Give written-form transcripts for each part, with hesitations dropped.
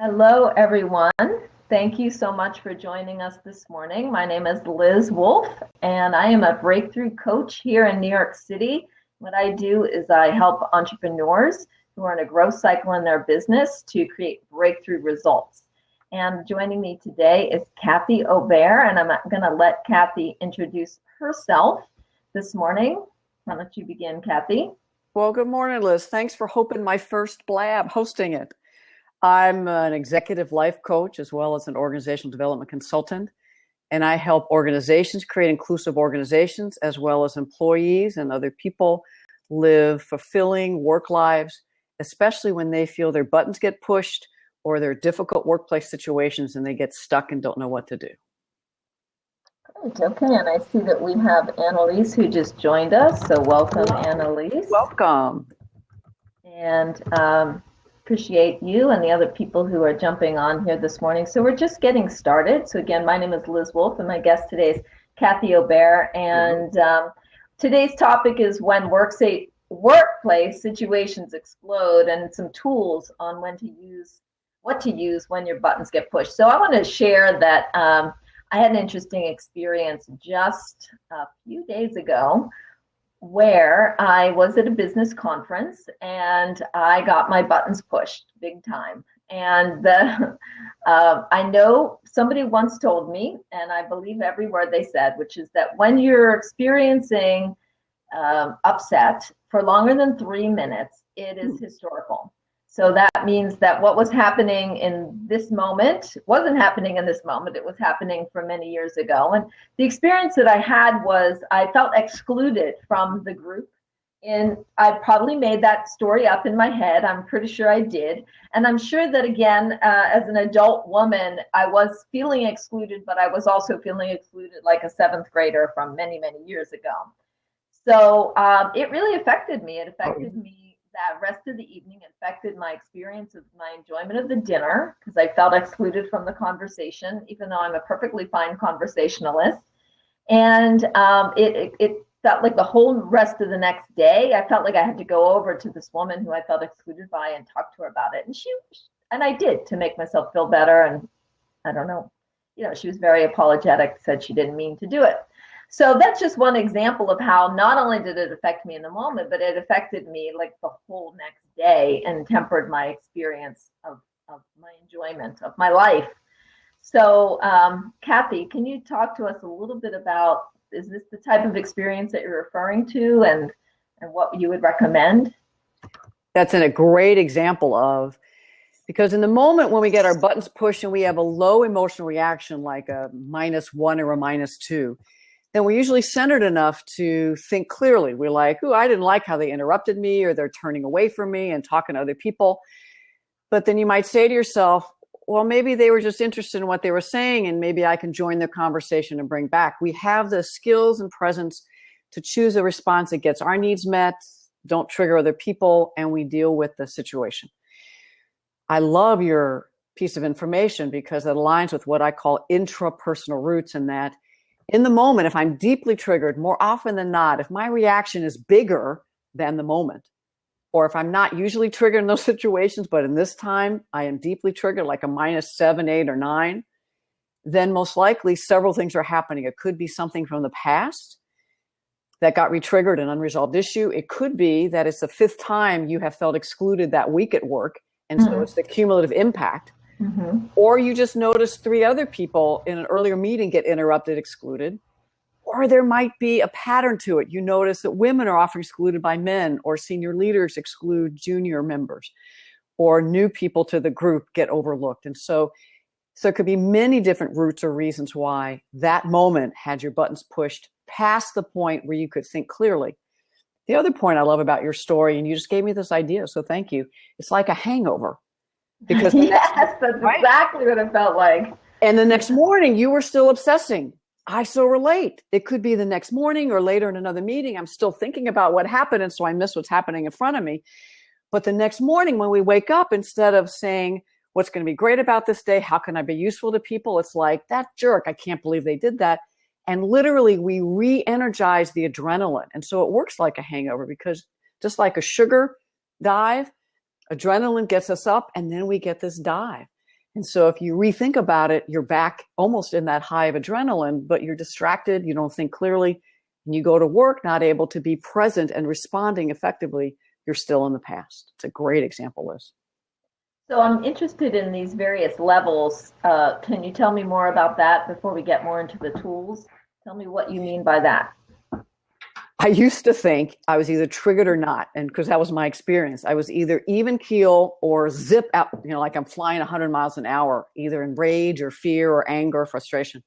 Hello, everyone. Thank you so much for joining us this morning. My name is Liz Wolfe, and I am a breakthrough coach here in New York City. What I do is I help entrepreneurs who are in a growth cycle in their business to create breakthrough results. And joining me today is Kathy Aubert, and I'm going to let Kathy introduce herself this morning. Why don't you begin, Kathy? Well, good morning, Liz. Thanks for hosting my first blab, hosting it. I'm an executive life coach as well as an organizational development consultant, and I help organizations create inclusive organizations as well as employees and other people live fulfilling work lives, especially when they feel their buttons get pushed or there are difficult workplace situations and they get stuck and don't know what to do. Great. Okay, and I see that we have Annalise who just joined us, so welcome, Annalise. Welcome. And appreciate you and the other people who are jumping on here this morning. So we're just getting started. So again, my name is Liz Wolfe, and my guest today is Kathy Aubert. And today's topic is when workplace situations explode, and some tools on what to use when your buttons get pushed. So I want to share that I had an interesting experience just a few days ago where I was at a business conference and I got my buttons pushed big time. And I know somebody once told me, and I believe every word they said, which is that when you're experiencing upset for longer than 3 minutes, it is historical. So that means that what was happening in this moment wasn't happening in this moment. It was happening from many years ago. And the experience that I had was I felt excluded from the group. And I probably made that story up in my head. I'm pretty sure I did. And I'm sure that, again, as an adult woman, I was feeling excluded, but I was also feeling excluded like a seventh grader from many, many years ago. So it really affected me. It affected me. That rest of the evening affected my experience of my enjoyment of the dinner because I felt excluded from the conversation, even though I'm a perfectly fine conversationalist. And it felt like the whole rest of the next day, I felt like I had to go over to this woman who I felt excluded by and talk to her about it. And I did to make myself feel better. And I don't know, she was very apologetic, said she didn't mean to do it. So that's just one example of how not only did it affect me in the moment, but it affected me like the whole next day and tempered my experience of my enjoyment of my life. So Kathy, can you talk to us a little bit about, is this the type of experience that you're referring to and what you would recommend? That's a great example of, because in the moment when we get our buttons pushed and we have a low emotional reaction like a -1 or a -2, then we're usually centered enough to think clearly. We're like, oh, I didn't like how they interrupted me, or they're turning away from me and talking to other people. But then you might say to yourself, well, maybe they were just interested in what they were saying, and maybe I can join the conversation and bring back. We have the skills and presence to choose a response that gets our needs met, don't trigger other people, and we deal with the situation. I love your piece of information because it aligns with what I call intrapersonal roots, in that in the moment, if I'm deeply triggered, more often than not, if my reaction is bigger than the moment, or if I'm not usually triggered in those situations, but in this time I am deeply triggered, like a -7, 8, or 9, then most likely several things are happening. It could be something from the past that got re-triggered, an unresolved issue. It could be that it's the 5th time you have felt excluded that week at work, and so it's the cumulative impact. Mm-hmm. Or you just notice 3 other people in an earlier meeting get interrupted, excluded. Or there might be a pattern to it. You notice that women are often excluded by men, or senior leaders exclude junior members, or new people to the group get overlooked. And so there could be many different roots or reasons why that moment had your buttons pushed past the point where you could think clearly. The other point I love about your story, and you just gave me this idea, so thank you, it's like a hangover. Because yes, that's exactly what it felt like. And the next morning you were still obsessing. I so relate. It could be the next morning or later in another meeting. I'm still thinking about what happened, and so I miss what's happening in front of me. But the next morning when we wake up, instead of saying, what's going to be great about this day, how can I be useful to people, it's like, that jerk, I can't believe they did that. And literally we re-energize the adrenaline. And so it works like a hangover, because just like a sugar dive, adrenaline gets us up, and then we get this dive. And so if you rethink about it, you're back almost in that high of adrenaline, but you're distracted, you don't think clearly, and you go to work not able to be present and responding effectively, you're still in the past. It's a great example, Liz. So I'm interested in these various levels. Can you tell me more about that before we get more into the tools? Tell me what you mean by that. I used to think I was either triggered or not, and because that was my experience. I was either even keel or zip out, like I'm flying 100 miles an hour, either in rage or fear or anger or frustration.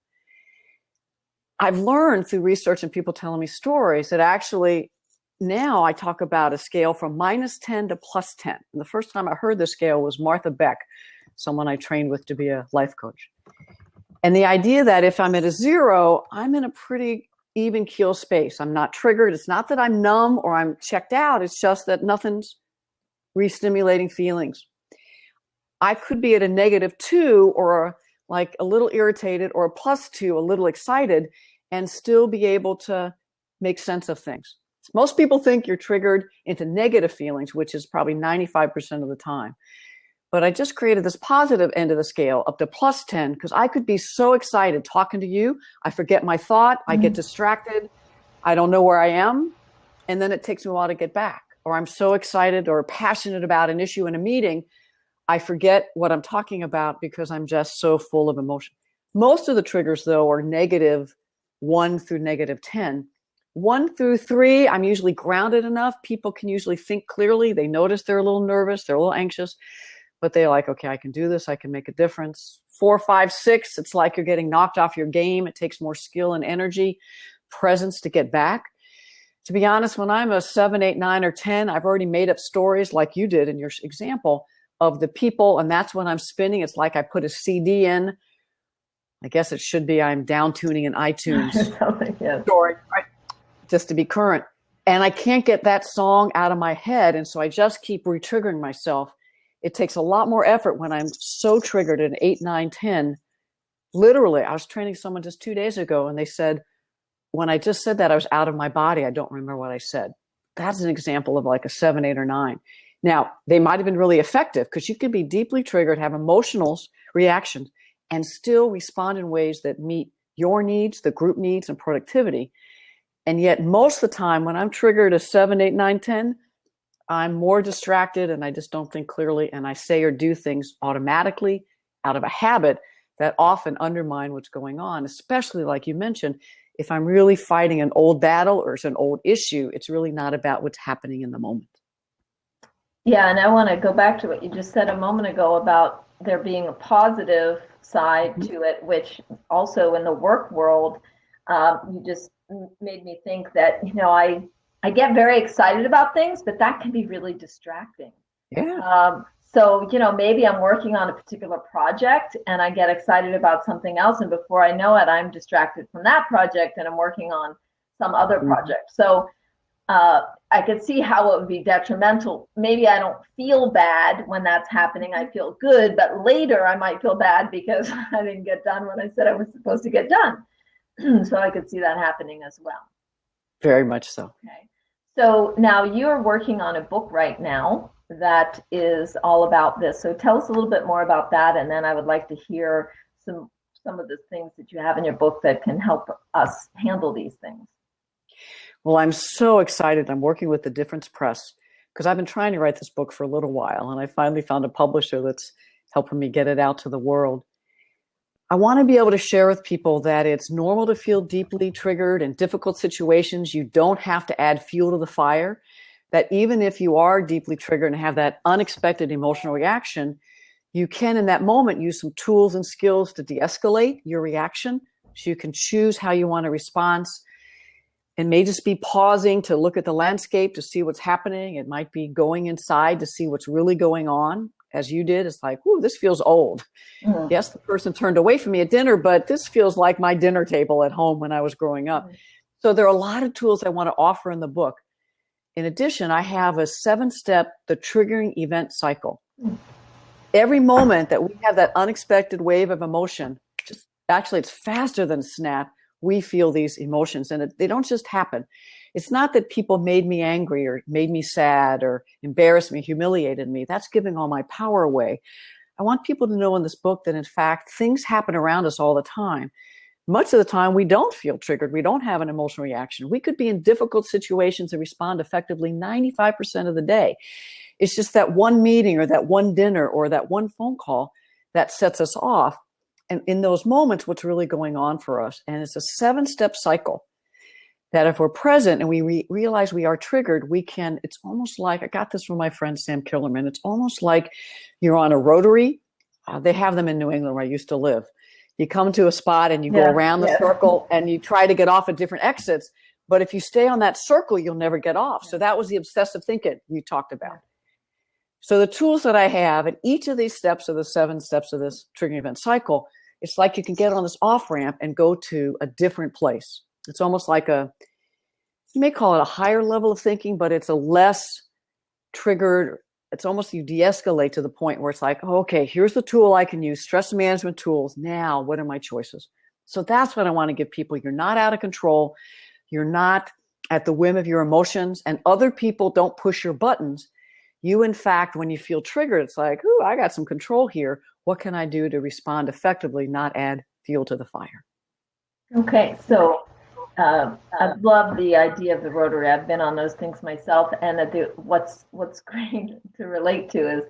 I've learned through research and people telling me stories that actually now I talk about a scale from -10 to +10. And the first time I heard the scale was Martha Beck, someone I trained with to be a life coach. And the idea that if I'm at a 0, I'm in a pretty even keel space. I'm not triggered. It's not that I'm numb or I'm checked out. It's just that nothing's re-stimulating feelings. I could be at a -2 or like a little irritated, or a +2, a little excited, and still be able to make sense of things. Most people think you're triggered into negative feelings, which is probably 95% of the time. But I just created this positive end of the scale up to +10 because I could be so excited talking to you. I forget my thought. I get distracted. I don't know where I am. And then it takes me a while to get back. Or I'm so excited or passionate about an issue in a meeting, I forget what I'm talking about because I'm just so full of emotion. Most of the triggers, though, are -1 through -10. 1 through 3, I'm usually grounded enough. People can usually think clearly. They notice they're a little nervous. They're a little anxious. But they're like, okay, I can do this. I can make a difference. 4, 5, 6, it's like you're getting knocked off your game. It takes more skill and energy, presence to get back. To be honest, when I'm a 7, 8, 9, or 10, I've already made up stories like you did in your example of the people, and that's when I'm spinning. It's like I put a CD in. I guess it should be I'm down tuning in iTunes story, right? Just to be current. And I can't get that song out of my head, and so I just keep re-triggering myself. It takes a lot more effort when I'm so triggered at 8, 9, 10. Literally, I was training someone just 2 days ago, and they said, when I just said that, I was out of my body. I don't remember what I said. That's an example of like a 7, 8, or 9. Now, they might have been really effective because you can be deeply triggered, have emotional reactions, and still respond in ways that meet your needs, the group needs, and productivity. And yet, most of the time, when I'm triggered at 7, 8, 9, 10, I'm more distracted and I just don't think clearly, and I say or do things automatically out of a habit that often undermine what's going on, especially like you mentioned, if I'm really fighting an old battle or it's an old issue, it's really not about what's happening in the moment. Yeah, and I want to go back to what you just said a moment ago about there being a positive side to it, which also in the work world, you just made me think that, I get very excited about things, but that can be really distracting. Yeah. So, maybe I'm working on a particular project and I get excited about something else. And before I know it, I'm distracted from that project and I'm working on some other project. So I could see how it would be detrimental. Maybe I don't feel bad when that's happening. I feel good, but later I might feel bad because I didn't get done when I said I was supposed to get done. So I could see that happening as well. Very much so. Okay. So now you're working on a book right now that is all about this. So tell us a little bit more about that, and then I would like to hear some of the things that you have in your book that can help us handle these things. Well, I'm so excited. I'm working with the Difference Press because I've been trying to write this book for a little while, and I finally found a publisher that's helping me get it out to the world. I want to be able to share with people that it's normal to feel deeply triggered in difficult situations. You don't have to add fuel to the fire. That even if you are deeply triggered and have that unexpected emotional reaction, you can in that moment use some tools and skills to de-escalate your reaction so you can choose how you want to respond. It may just be pausing to look at the landscape to see what's happening. It might be going inside to see what's really going on. As you did, it's like, ooh, this feels old. Mm-hmm. Yes, the person turned away from me at dinner, but this feels like my dinner table at home when I was growing up. Mm-hmm. So there are a lot of tools I want to offer in the book. In addition, I have a 7-step, the triggering event cycle. Mm-hmm. Every moment that we have that unexpected wave of emotion, actually it's faster than snap, we feel these emotions, and they don't just happen. It's not that people made me angry or made me sad or embarrassed me, humiliated me. That's giving all my power away. I want people to know in this book that, in fact, things happen around us all the time. Much of the time, we don't feel triggered. We don't have an emotional reaction. We could be in difficult situations and respond effectively 95% of the day. It's just that one meeting or that one dinner or that one phone call that sets us off. And in those moments, what's really going on for us? And it's a 7-step cycle that if we're present and we realize we are triggered, we can, it's almost like, I got this from my friend Sam Killerman, it's almost like you're on a rotary. They have them in New England where I used to live. You come to a spot and you go around the circle and you try to get off at different exits. But if you stay on that circle, you'll never get off. So that was the obsessive thinking you talked about. So the tools that I have at each of these steps of the 7 steps of this triggering event cycle, it's like you can get on this off ramp and go to a different place. It's almost like you may call it a higher level of thinking, but it's a less triggered. It's almost you de-escalate to the point where it's like, oh, okay, here's the tool I can use, stress management tools. Now, what are my choices? So that's what I want to give people. You're not out of control. You're not at the whim of your emotions, and other people don't push your buttons. You, in fact, when you feel triggered, it's like, ooh, I got some control here. What can I do to respond effectively, not add fuel to the fire? Okay, so I love the idea of the rotary. I've been on those things myself, and what's great to relate to is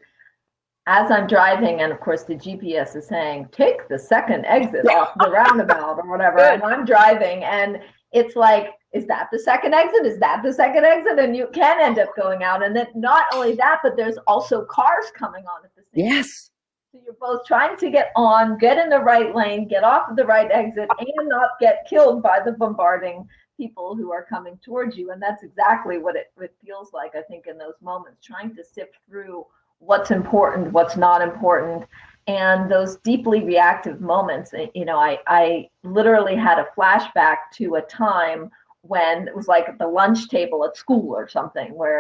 as I'm driving, and of course the GPS is saying, take the second exit off the roundabout or whatever, and I'm driving, and it's like, is that the second exit? Is that the second exit? And you can end up going out, and then not only that, but there's also cars coming on at the same time. Yes. So you're both trying to get on, get in the right lane, get off of the right exit, and not get killed by the bombarding people who are coming towards you. And that's exactly what it feels like, I think, in those moments, trying to sift through what's important, what's not important, and those deeply reactive moments. You know, I literally had a flashback to a time when it was like at the lunch table at school or something where,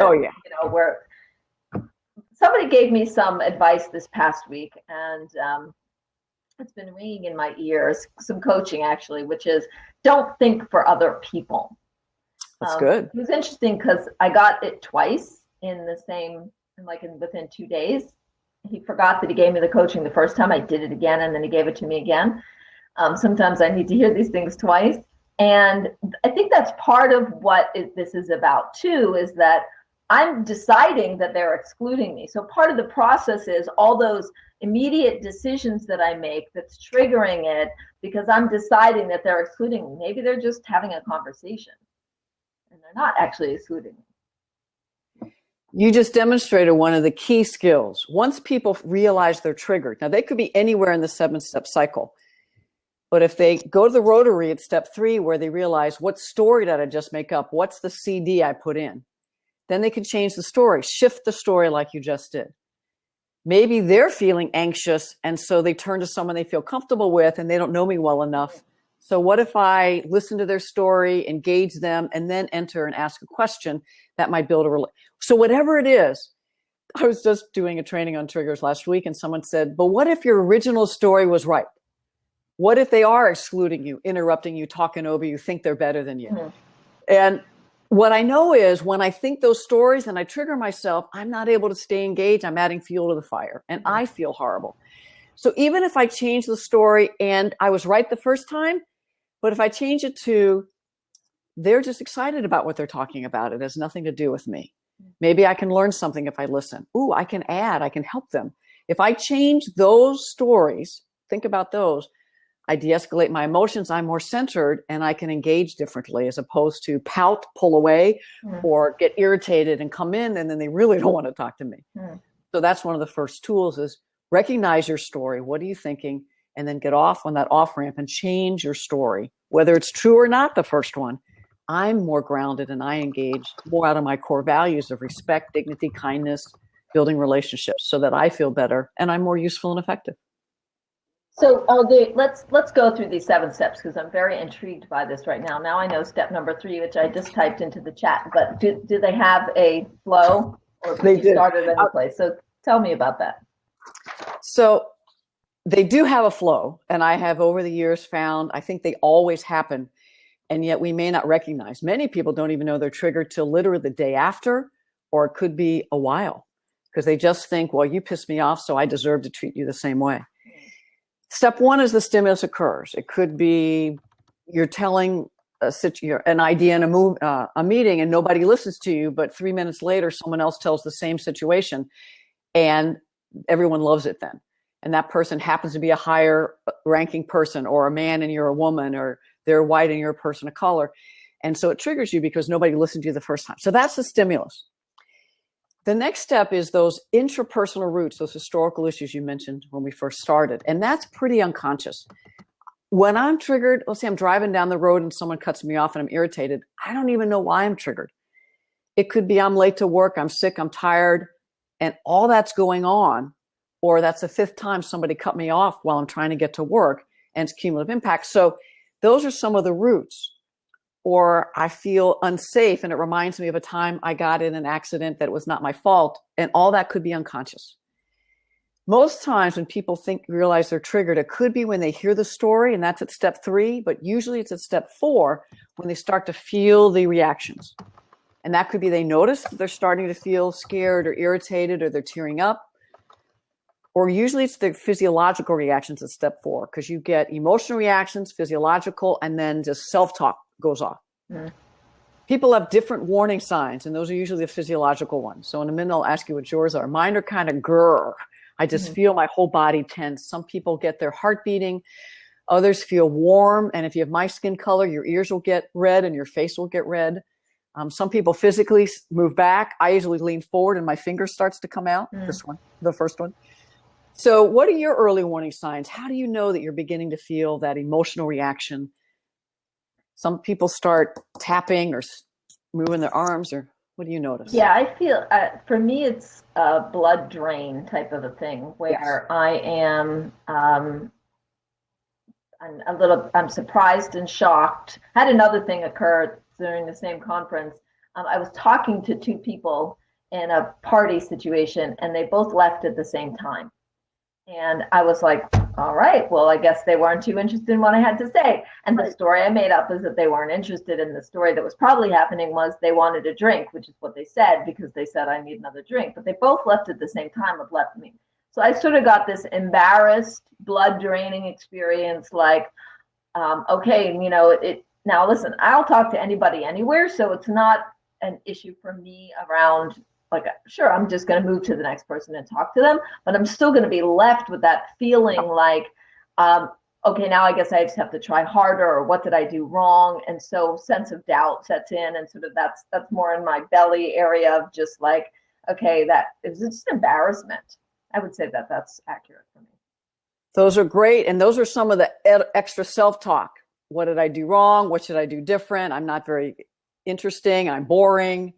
where somebody gave me some advice this past week, and it's been ringing in my ears, some coaching actually, which is don't think for other people. That's good. It was interesting because I got it twice in the same, within 2 days. He forgot that he gave me the coaching the first time. I did it again, and then he gave it to me again. Sometimes I need to hear these things twice. And I think that's part of what this is about too, is that I'm deciding that they're excluding me. So part of the process is all those immediate decisions that I make that's triggering it because I'm deciding that they're excluding me. Maybe they're just having a conversation and they're not actually excluding me. You just demonstrated one of the key skills. Once people realize they're triggered, now they could be anywhere in the 7-step cycle. But if they go to the rotary at step 3, where they realize, what story did I just make up? What's the CD I put in? Then they can change the story, shift the story like you just did. Maybe they're feeling anxious, and so they turn to someone they feel comfortable with, and they don't know me well enough. So what if I listen to their story, engage them, and then enter and ask a question that might build a relationship? So whatever it is, I was just doing a training on triggers last week, and someone said, but what if your original story was right? What if they are excluding you, interrupting you, talking over you, think they're better than you? Mm-hmm. And what I know is when I think those stories and I trigger myself, I'm not able to stay engaged. I'm adding fuel to the fire, and I feel horrible. So even if I change the story and I was right the first time, but if I change it to they're just excited about what they're talking about, it has nothing to do with me. Maybe I can learn something if I listen. Ooh, I can add, I can help them. If I change those stories, think about those, I de-escalate my emotions, I'm more centered, and I can engage differently as opposed to pout, pull away, or get irritated and come in, and then they really don't want to talk to me. So that's one of the first tools is recognize your story. What are you thinking? And then get off on that off ramp and change your story. Whether it's true or not, the first one, I'm more grounded and I engage more out of my core values of respect, dignity, kindness, building relationships so that I feel better and I'm more useful and effective. So let's go through these 7 steps because I'm very intrigued by this right now. Now I know step number 3, which I just typed into the chat, but do they have a flow or they do start at any place? So tell me about that. So they do have a flow, and I have over the years found, I think they always happen, and yet we may not recognize. Many people don't even know they're triggered till literally the day after, or it could be a while. because they just think, well, you pissed me off, so I deserve to treat you the same way. Step one is the stimulus occurs. It could be you're telling an idea in a meeting and nobody listens to you, but 3 minutes later, someone else tells the same situation and everyone loves it then. And that person happens to be a higher ranking person, or a man and you're a woman, or they're white and you're a person of color. And so it triggers you because nobody listened to you the first time. So that's the stimulus. The next step is those intrapersonal roots, those historical issues you mentioned when we first started. And that's pretty unconscious. When I'm triggered, let's say I'm driving down the road and someone cuts me off and I'm irritated, I don't even know why I'm triggered. It could be I'm late to work, I'm sick, I'm tired, and all that's going on. Or that's the fifth time somebody cut me off while I'm trying to get to work, and it's cumulative impact. So those are some of the roots. Or I feel unsafe and it reminds me of a time I got in an accident that was not my fault, and all that could be unconscious. Most times when people realize they're triggered, it could be when they hear the story, and that's at step 3, but usually it's at step 4 when they start to feel the reactions. And that could be they notice that they're starting to feel scared or irritated, or they're tearing up. Or usually it's the physiological reactions at step 4, because you get emotional reactions, physiological, and then just self-talk goes off. Mm. People have different warning signs, and those are usually the physiological ones. So in a minute, I'll ask you what yours are. Mine are kind of grrr. I just feel my whole body tense. Some people get their heart beating. Others feel warm. And if you have my skin color, your ears will get red and your face will get red. Some people physically move back. I usually lean forward and my finger starts to come out. This one, the first one. So what are your early warning signs? How do you know that you're beginning to feel that emotional reaction? Some people start tapping or moving their arms, or what do you notice? Yeah, I feel, for me, it's a blood drain type of a thing where I am, I'm surprised and shocked. Had another thing occur during the same conference. I was talking to 2 people in a party situation, and they both left at the same time. And I was like, all right, well, I guess they weren't too interested in what I had to say. And the story I made up is that they weren't interested. And the story that was probably happening was they wanted a drink, which is what they said, because they said, I need another drink. But they both left at the same time of left me. So I sort of got this embarrassed, blood draining experience, like, okay, now listen, I'll talk to anybody anywhere. So it's not an issue for me around, like, sure, I'm just going to move to the next person and talk to them, but I'm still going to be left with that feeling like, okay, now I guess I just have to try harder, or what did I do wrong? And so sense of doubt sets in, and sort of that's more in my belly area of just like, okay, that is just embarrassment. I would say that that's accurate for me. Those are great. And those are some of the extra self-talk. What did I do wrong? What should I do different? I'm not very interesting. I'm boring.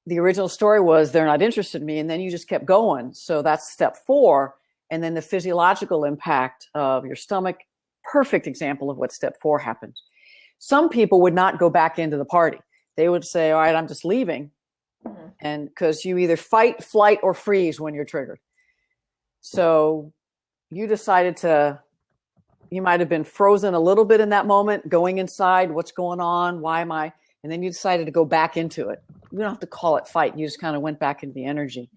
The original story was they're not interested in me, and then you just kept going. So that's step 4. And then the physiological impact of your stomach, perfect example of what step 4 happens. Some people would not go back into the party. They would say, all right, I'm just leaving. And because you either fight, flight, or freeze when you're triggered. So you decided you might have been frozen a little bit in that moment, going inside, what's going on, why am I? And then you decided to go back into it. You don't have to call it fight. You just kind of went back into the energy.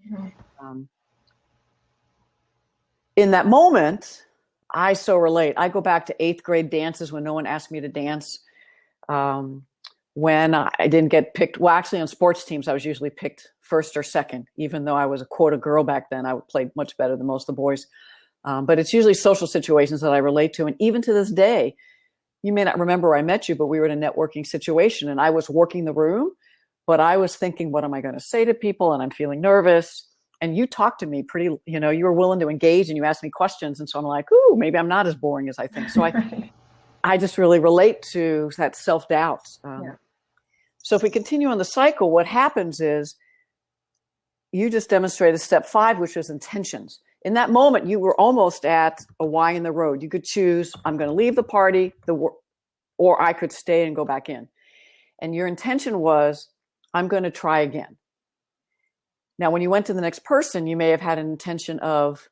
In that moment, I so relate. I go back to 8th grade dances when no one asked me to dance. When I didn't get picked, well, actually on sports teams, I was usually picked first or second, even though I was a quota girl back then. I would play much better than most of the boys. But it's usually social situations that I relate to. And even to this day, you may not remember where I met you, but we were in a networking situation and I was working the room, but I was thinking, what am I going to say to people? And I'm feeling nervous. And you talked to me pretty, you were willing to engage and you asked me questions. And so I'm like, ooh, maybe I'm not as boring as I think. So I just really relate to that self-doubt. So if we continue on the cycle, what happens is you just demonstrated step 5, which is intentions. In that moment, you were almost at a Y in the road. You could choose, I'm going to leave the party, or I could stay and go back in. And your intention was, I'm going to try again. Now, when you went to the next person, you may have had an intention of,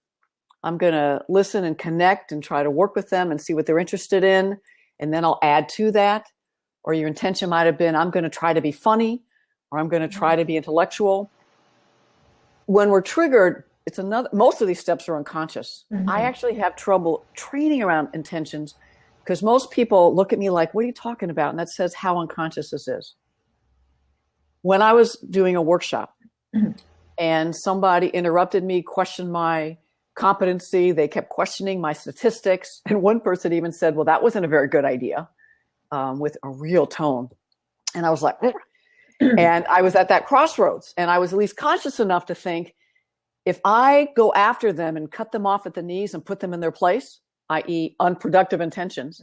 I'm going to listen and connect and try to work with them and see what they're interested in. And then I'll add to that. Or your intention might have been, I'm going to try to be funny, or I'm going to try to be intellectual. when we're triggered, most of these steps are unconscious. Mm-hmm. I actually have trouble training around intentions because most people look at me like, what are you talking about? And that says how unconscious this is. When I was doing a workshop and somebody interrupted me, questioned my competency, they kept questioning my statistics. And one person even said, well, that wasn't a very good idea, with a real tone. And I was like, and I was at that crossroads, and I was at least conscious enough to think, if I go after them and cut them off at the knees and put them in their place, i.e. unproductive intentions,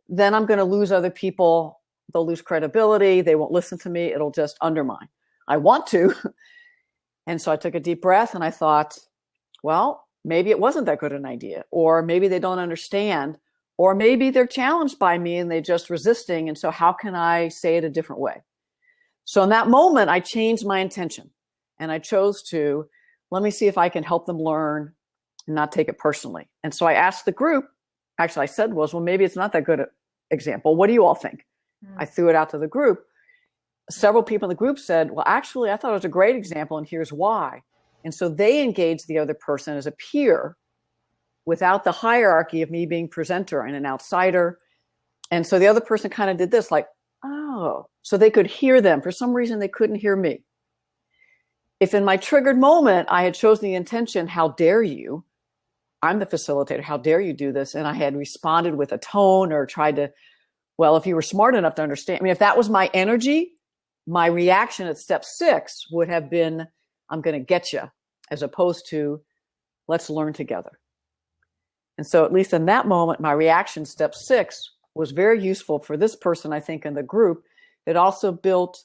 then I'm going to lose other people. They'll lose credibility. They won't listen to me. It'll just undermine. I want to. And so I took a deep breath and I thought, well, maybe it wasn't that good an idea, or maybe they don't understand, or maybe they're challenged by me and they're just resisting. And so how can I say it a different way? So in that moment, I changed my intention and I chose to, let me see if I can help them learn and not take it personally. And so I asked the group, actually I said well, maybe it's not that good an example. What do you all think? I threw it out to the group. Several people in the group said, well, actually, I thought it was a great example and here's why. And so they engaged the other person as a peer without the hierarchy of me being presenter and an outsider. And so the other person kind of did this like, oh, so they could hear them. For some reason, they couldn't hear me. If in my triggered moment, I had chosen the intention, how dare you? I'm the facilitator. How dare you do this? And I had responded with a tone or tried to, well, if you were smart enough to understand, I mean, if that was my energy, my reaction at step 6 would have been, I'm going to get you, as opposed to, let's learn together. And so at least in that moment, my reaction, step 6, was very useful for this person, I think, in the group. It also built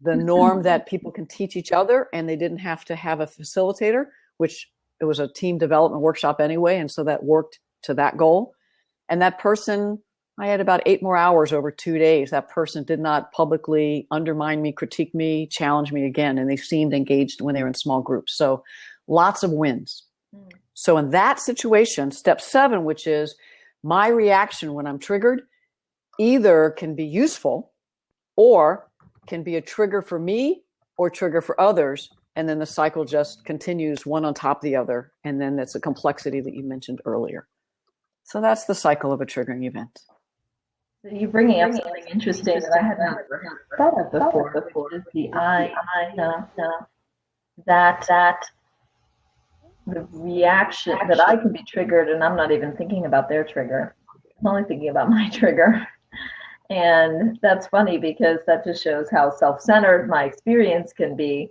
the norm that people can teach each other and they didn't have to have a facilitator, which it was a team development workshop anyway. And so that worked to that goal. And that person, I had about 8 more hours over 2 days. That person did not publicly undermine me, critique me, challenge me again. And they seemed engaged when they were in small groups. So lots of wins. So in that situation, step 7, which is my reaction when I'm triggered, either can be useful or can be a trigger for me or trigger for others. And then the cycle just continues one on top of the other. And then that's a complexity that you mentioned earlier. So that's the cycle of a triggering event. So you're bringing up something interesting that I had never thought of before, which is the that the reaction that I can be triggered and I'm not even thinking about their trigger. I'm only thinking about my trigger. And that's funny because that just shows how self-centered my experience can be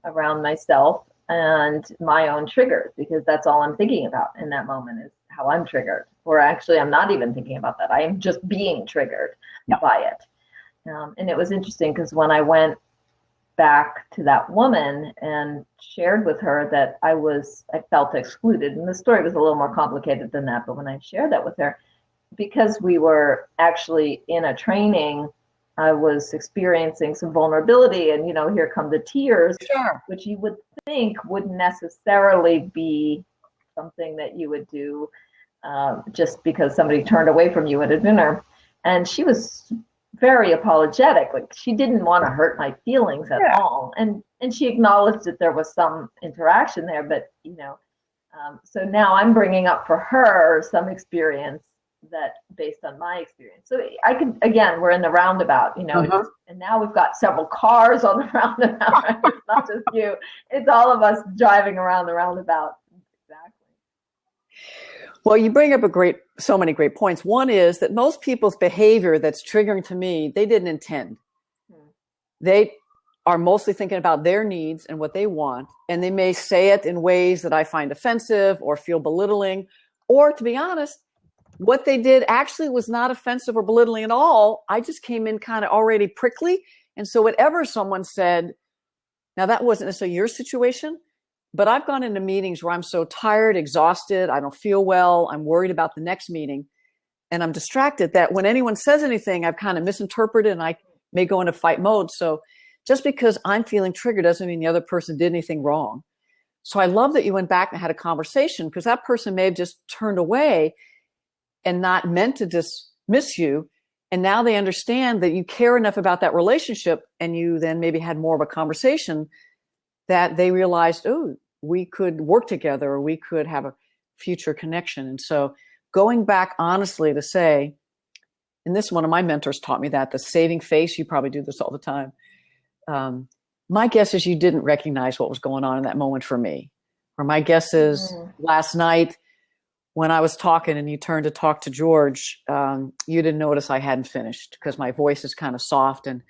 around myself and my own triggers, because that's all I'm thinking about in that moment is how I'm triggered. Or actually, I'm not even thinking about that. I am just being triggered by it. And it was interesting because when I went back to that woman and shared with her that I felt excluded, and the story was a little more complicated than that, but when I shared that with her, because we were actually in a training, I was experiencing some vulnerability, and here come the tears, which you would think wouldn't necessarily be something that you would do just because somebody turned away from you at a dinner. And she was very apologetic. Like, she didn't want to hurt my feelings at all. And she acknowledged that there was some interaction there, but so now I'm bringing up for her some experience that based on my experience. So I could, again, we're in the roundabout, and now we've got several cars on the roundabout. Right? It's not just you, it's all of us driving around the roundabout. Exactly. Well, you bring up so many great points. One is that most people's behavior that's triggering to me, they didn't intend. They are mostly thinking about their needs and what they want. And they may say it in ways that I find offensive or feel belittling, or to be honest, what they did actually was not offensive or belittling at all. I just came in kind of already prickly. And so whatever someone said, now that wasn't necessarily your situation, but I've gone into meetings where I'm so tired, exhausted, I don't feel well, I'm worried about the next meeting, and I'm distracted that when anyone says anything, I've kind of misinterpreted and I may go into fight mode. So just because I'm feeling triggered doesn't mean the other person did anything wrong. So I love that you went back and had a conversation, because that person may have just turned away and not meant to dismiss you. And now they understand that you care enough about that relationship, and you then maybe had more of a conversation that they realized, oh, we could work together, or we could have a future connection. And so going back honestly to say, and this one of my mentors taught me that, the saving face, you probably do this all the time. My guess is you didn't recognize what was going on in that moment for me. Or my guess is last night when I was talking and you turned to talk to George, you didn't notice I hadn't finished because my voice is kind of soft. And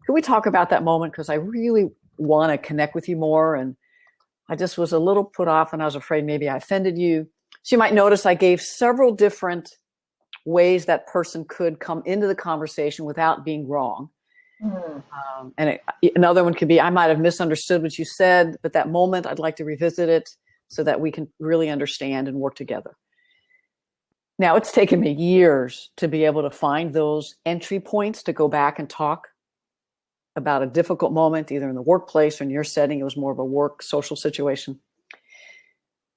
can we talk about that moment? Because I really want to connect with you more. And I just was a little put off and I was afraid maybe I offended you. So you might notice I gave several different ways that person could come into the conversation without being wrong. Another one could be, I might have misunderstood what you said, but that moment I'd like to revisit it so that we can really understand and work together. Now, it's taken me years to be able to find those entry points to go back and talk about a difficult moment, either in the workplace or in your setting. It was more of a work social situation.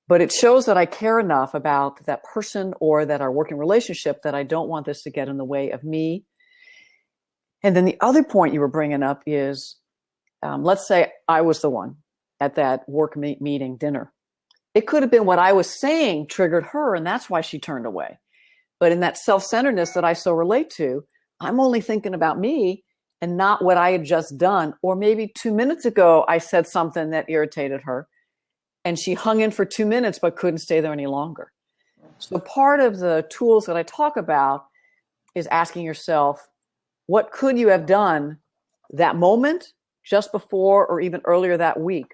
But it shows that I care enough about that person or that our working relationship that I don't want this to get in the way of me. And then the other point you were bringing up is, let's say I was the one at that work meeting dinner. It could have been what I was saying triggered her, and that's why she turned away. But in that self-centeredness that I so relate to, I'm only thinking about me and not what I had just done. Or maybe 2 minutes ago, I said something that irritated her, and she hung in for 2 minutes but couldn't stay there any longer. So part of the tools that I talk about is asking yourself, what could you have done that moment, just before, or even earlier that week?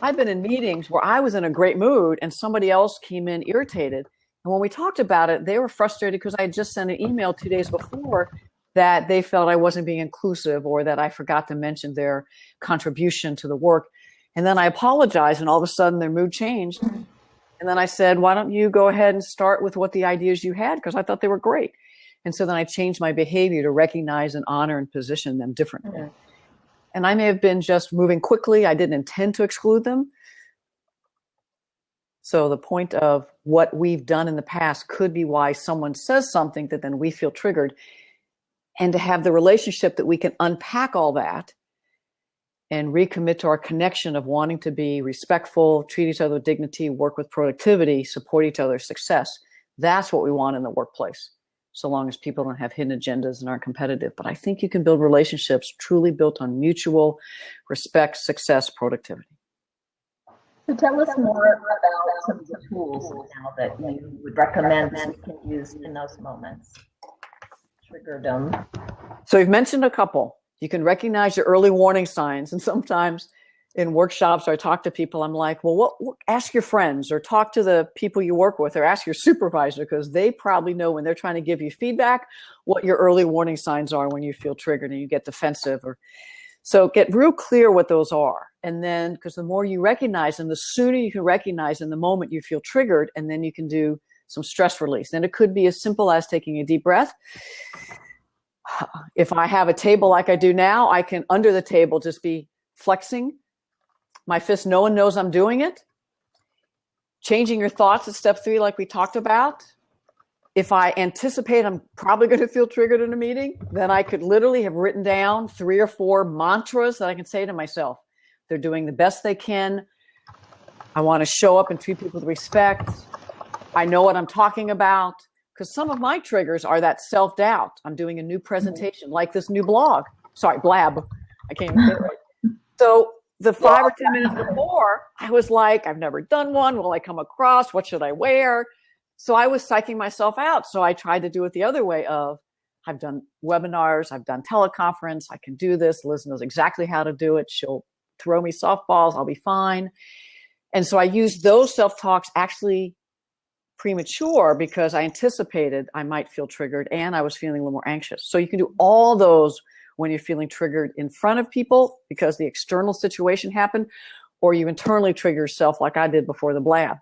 I've been in meetings where I was in a great mood and somebody else came in irritated. And when we talked about it, they were frustrated because I had just sent an email 2 days before that they felt I wasn't being inclusive or that I forgot to mention their contribution to the work. And then I apologized, and all of a sudden their mood changed. And then I said, why don't you go ahead and start with what the ideas you had? Because I thought they were great. And so then I changed my behavior to recognize and honor and position them differently. And I may have been just moving quickly. I didn't intend to exclude them. So the point of what we've done in the past could be why someone says something that then we feel triggered. And to have the relationship that we can unpack all that and recommit to our connection of wanting to be respectful, treat each other with dignity, work with productivity, support each other's success. That's what we want in the workplace, so long as people don't have hidden agendas and aren't competitive. But I think you can build relationships truly built on mutual respect, success, productivity. So tell us more about some of the tools now that you would recommend that we can use in those moments. Triggered them. So you've mentioned a couple. You can recognize your early warning signs. And sometimes in workshops or I talk to people, I'm like, well, ask your friends or talk to the people you work with or ask your supervisor, because they probably know when they're trying to give you feedback what your early warning signs are when you feel triggered and you get defensive. So get real clear what those are. And then, because the more you recognize them, the sooner you can recognize in the moment you feel triggered, and then you can do some stress release. And it could be as simple as taking a deep breath. If I have a table like I do now, I can, under the table, just be flexing my fist. No one knows I'm doing it. Changing your thoughts is step 3, like we talked about. If I anticipate I'm probably going to feel triggered in a meeting, then I could literally have written down 3 or 4 mantras that I can say to myself. They're doing the best they can. I want to show up and treat people with respect. I know what I'm talking about. Because some of my triggers are that self-doubt. I'm doing a new presentation, like this new blog. Sorry, blab. I can't even say it right. So the 5 or 10 minutes before, I was like, I've never done one. Will I come across? What should I wear? So I was psyching myself out. So I tried to do it the other way of, I've done webinars, I've done teleconference, I can do this. Liz knows exactly how to do it. She'll throw me softballs, I'll be fine. And so I used those self-talks actually premature because I anticipated I might feel triggered and I was feeling a little more anxious. So you can do all those when you're feeling triggered in front of people because the external situation happened, or you internally trigger yourself like I did before the blab.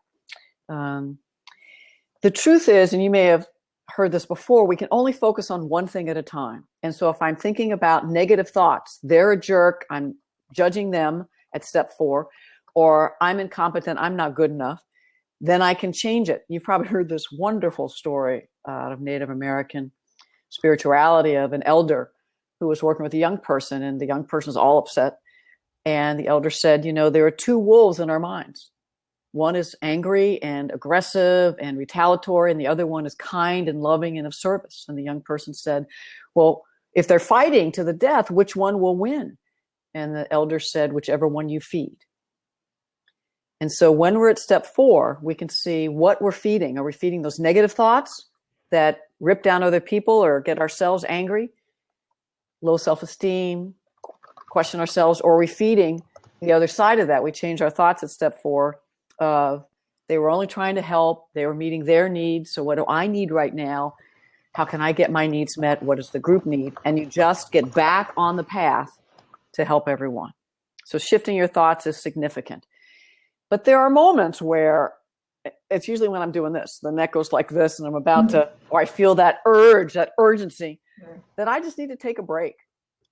The truth is, and you may have heard this before, we can only focus on one thing at a time. And so if I'm thinking about negative thoughts, they're a jerk, I'm judging them at step 4, or I'm incompetent, I'm not good enough, then I can change it. You've probably heard this wonderful story out of Native American spirituality of an elder who was working with a young person, and the young person is all upset. And the elder said, there are two wolves in our minds. One is angry and aggressive and retaliatory, and the other one is kind and loving and of service. And the young person said, well, if they're fighting to the death, which one will win? And the elder said, whichever one you feed. And so when we're at step 4, we can see what we're feeding. Are we feeding those negative thoughts that rip down other people or get ourselves angry? Low self-esteem, question ourselves, or are we feeding the other side of that? We change our thoughts at step 4 of they were only trying to help. They were meeting their needs. So what do I need right now? How can I get my needs met? What does the group need? And you just get back on the path to help everyone. So shifting your thoughts is significant. But there are moments where it's usually when I'm doing this, the neck goes like this and I'm about to, or I feel that urge, that urgency, that I just need to take a break.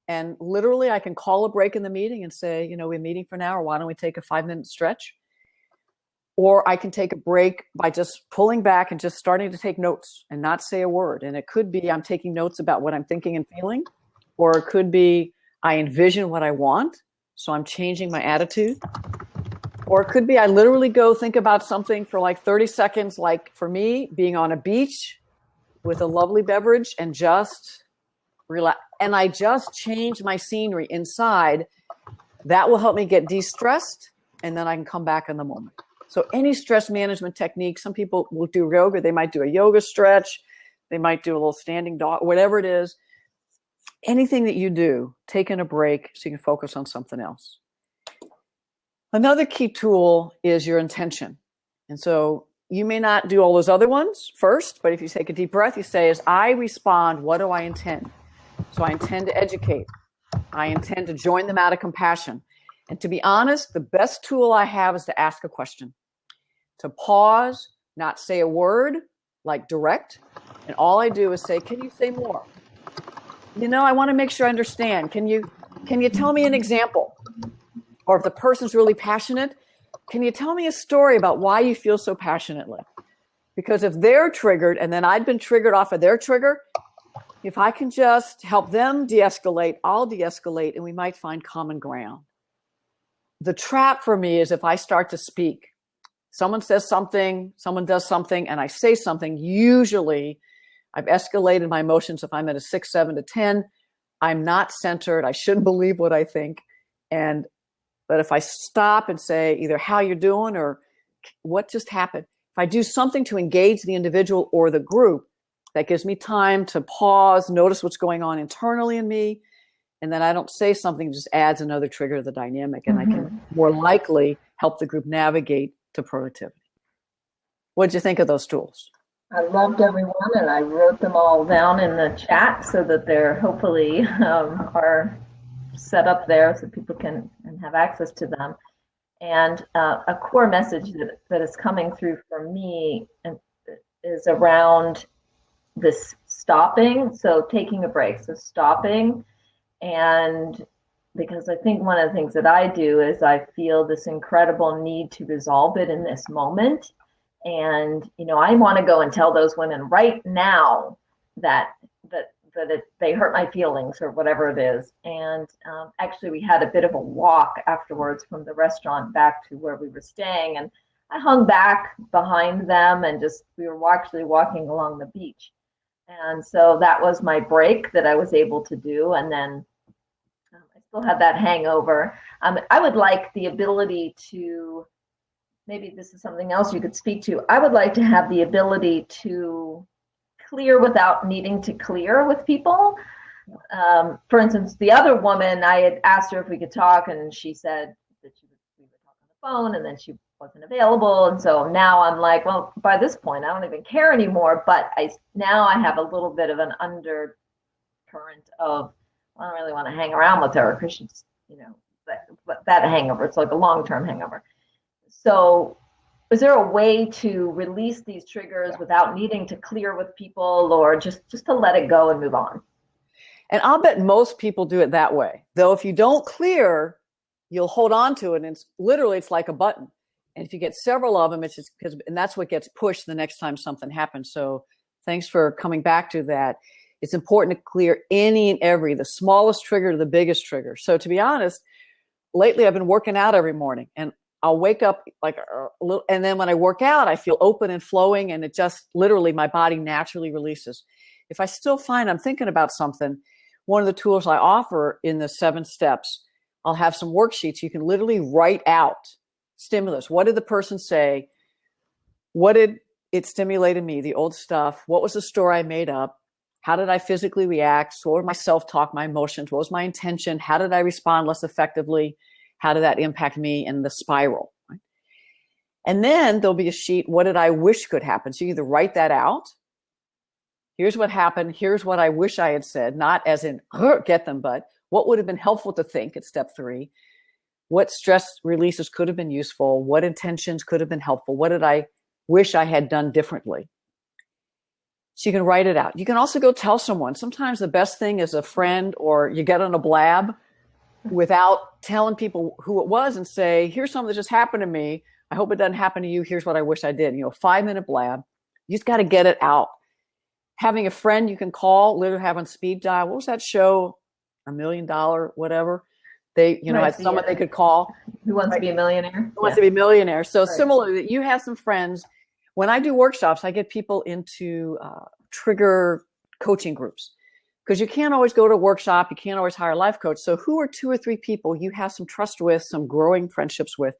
And literally I can call a break in the meeting and say, we're meeting for an hour. Why don't we take a 5-minute stretch? Or I can take a break by just pulling back and just starting to take notes and not say a word. And it could be I'm taking notes about what I'm thinking and feeling, or it could be I envision what I want, so I'm changing my attitude. Or it could be I literally go think about something for like 30 seconds, like for me, being on a beach with a lovely beverage and just relax. And I just change my scenery inside. That will help me get de-stressed, and then I can come back in the moment. So any stress management technique, some people will do yoga. They might do a yoga stretch. They might do a little standing dog, whatever it is. Anything that you do, taking a break so you can focus on something else. Another key tool is your intention. And so you may not do all those other ones first, but if you take a deep breath, you say, as I respond, what do I intend? So I intend to educate. I intend to join them out of compassion. And to be honest, the best tool I have is to ask a question. To pause, not say a word, like direct. And all I do is say, can you say more? I want to make sure I understand. Can you tell me an example? Or if the person's really passionate, can you tell me a story about why you feel so passionately? Because if they're triggered and then I've been triggered off of their trigger, if I can just help them de-escalate, I'll de-escalate and we might find common ground. The trap for me is if I start to speak, someone says something, someone does something, and I say something, usually I've escalated my emotions. If I'm at a 6, 7 to 10, I'm not centered. I shouldn't believe what I think. But if I stop and say either how you're doing or what just happened, if I do something to engage the individual or the group, that gives me time to pause, notice what's going on internally in me, and then I don't say something, just adds another trigger to the dynamic, and I can more likely help the group navigate to productivity. What did you think of those tools? I loved everyone, and I wrote them all down in the chat so that they're hopefully are set up there so people can have access to them. And a core message that is coming through for me is around this stopping, so taking a break, so stopping. And because I think one of the things that I do is I feel this incredible need to resolve it in this moment. And, I want to go and tell those women right now that they hurt my feelings or whatever it is. And actually, we had a bit of a walk afterwards from the restaurant back to where we were staying. And I hung back behind them and we were actually walking along the beach. And so that was my break that I was able to do. And then I still had that hangover. I would like the ability to, maybe this is something else you could speak to. I would like to have the ability to clear without needing to clear with people. For instance, the other woman, I had asked her if we could talk, and she said that we would talk on the phone, and then she wasn't available. And so now I'm like, well, by this point, I don't even care anymore. But now I have a little bit of an undercurrent of, I don't really want to hang around with her because she's, that hangover. It's like a long-term hangover. So is there a way to release these triggers without needing to clear with people, or just to let it go and move on? And I'll bet most people do it that way. Though if you don't clear, you'll hold on to it. And it's like a button. And if you get several of them, it's just because, and that's what gets pushed the next time something happens. So thanks for coming back to that. It's important to clear any and every, the smallest trigger to the biggest trigger. So to be honest, lately I've been working out every morning, and I'll wake up like a little, and then when I work out, I feel open and flowing, and it just literally my body naturally releases. If I still find I'm thinking about something, one of the tools I offer in the 7 steps, I'll have some worksheets. You can literally write out stimulus. What did the person say? What did it stimulate in me? The old stuff. What was the story I made up? How did I physically react? So what was my self-talk, my emotions? What was my intention? How did I respond less effectively? How did that impact me in the spiral? Right? And then there'll be a sheet. What did I wish could happen? So you either write that out. Here's what happened. Here's what I wish I had said, not as in get them, but what would have been helpful to think at step 3? What stress releases could have been useful? What intentions could have been helpful? What did I wish I had done differently? So you can write it out. You can also go tell someone. Sometimes the best thing is a friend, or you get on a blab without telling people who it was and say, here's something that just happened to me. I hope it doesn't happen to you. Here's what I wish I did. 5-minute blab. You just got to get it out. Having a friend you can call, literally have on speed dial. What was that show? $1 Million, whatever. They, had someone they could call. Who Wants to Be a Millionaire? Who Wants to Be a Millionaire. So similarly, you have some friends. When I do workshops, I get people into trigger coaching groups, because you can't always go to a workshop. You can't always hire a life coach. So who are 2 or 3 people you have some trust with, some growing friendships with,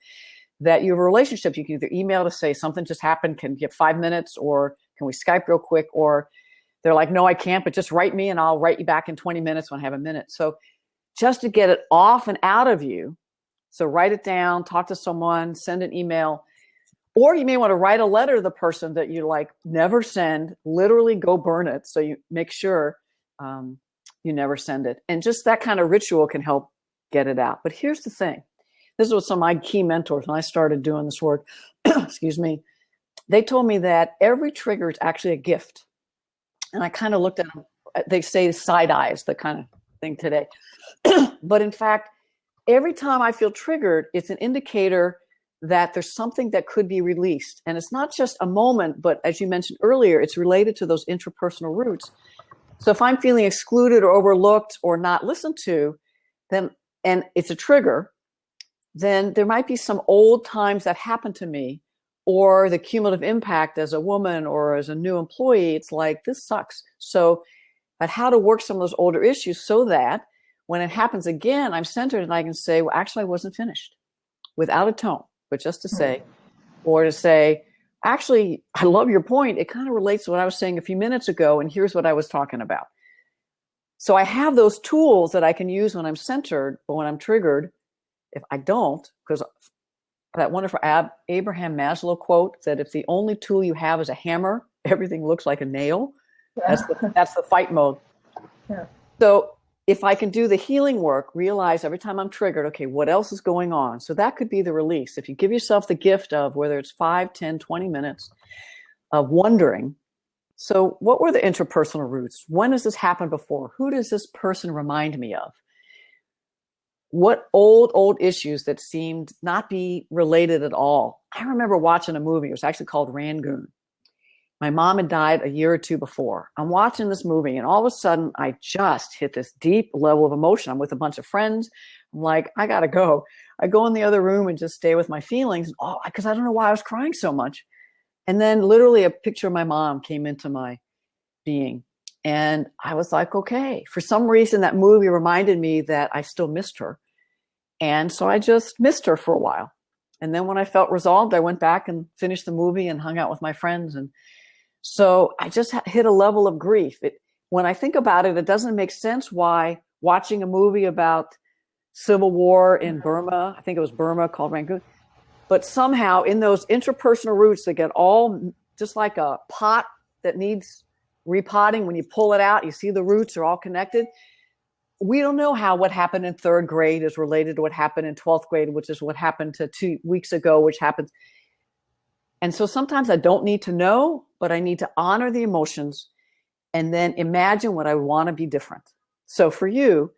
that you have a relationship? You can either email to say something just happened. Can you get 5 minutes, or can we Skype real quick? Or they're like, no, I can't, but just write me and I'll write you back in 20 minutes when I have a minute. So just to get it off and out of you. So write it down, talk to someone, send an email. Or you may want to write a letter to the person that you like, never send, literally go burn it. So you make sure you never send it. And just that kind of ritual can help get it out. But here's the thing. This is what some of my key mentors, when I started doing this work, excuse me, they told me that every trigger is actually a gift. And I kind of looked at them, they say side eyes, the kind of thing today. But in fact, every time I feel triggered, it's an indicator that there's something that could be released. And it's not just a moment, but as you mentioned earlier, it's related to those interpersonal roots. So if I'm feeling excluded or overlooked or not listened to, then, and it's a trigger, then there might be some old times that happened to me, or the cumulative impact as a woman or as a new employee. It's like, this sucks. So, but how to work some of those older issues so that when it happens again, I'm centered and I can say, well, actually, I wasn't finished, without a tone, but just to say, or to say, actually, I love your point. It kind of relates to what I was saying a few minutes ago, and here's what I was talking about. So I have those tools that I can use when I'm centered, but when I'm triggered, if I don't, because that wonderful Abraham Maslow quote that if the only tool you have is a hammer, everything looks like a nail. Yeah. That's the fight mode. Yeah. So if I can do the healing work, realize every time I'm triggered, okay, what else is going on? So that could be the release. If you give yourself the gift of, whether it's 5, 10, 20 minutes of wondering, so what were the interpersonal roots? When has this happened before? Who does this person remind me of? What old issues that seemed not be related at all? I remember watching a movie. It was actually called Rangoon. My mom had died a year or 2 before. I'm watching this movie, and all of a sudden, I just hit this deep level of emotion. I'm with a bunch of friends. I'm like, I got to go. I go in the other room and just stay with my feelings. Oh, because I don't know why I was crying so much. And then literally a picture of my mom came into my being. And I was like, okay. For some reason, that movie reminded me that I still missed her. And so I just missed her for a while. And then when I felt resolved, I went back and finished the movie and hung out with my friends. And so I just hit a level of grief. When I think about it, it doesn't make sense why watching a movie about civil war in Burma, I think it was Burma, called Rangoon, but somehow in those interpersonal roots that get all just like a pot that needs repotting, when you pull it out, you see the roots are all connected. We don't know how what happened in 3rd grade is related to what happened in 12th grade, which is what happened to 2 weeks ago, which happens. And so sometimes I don't need to know, but I need to honor the emotions and then imagine what I want to be different. So for you,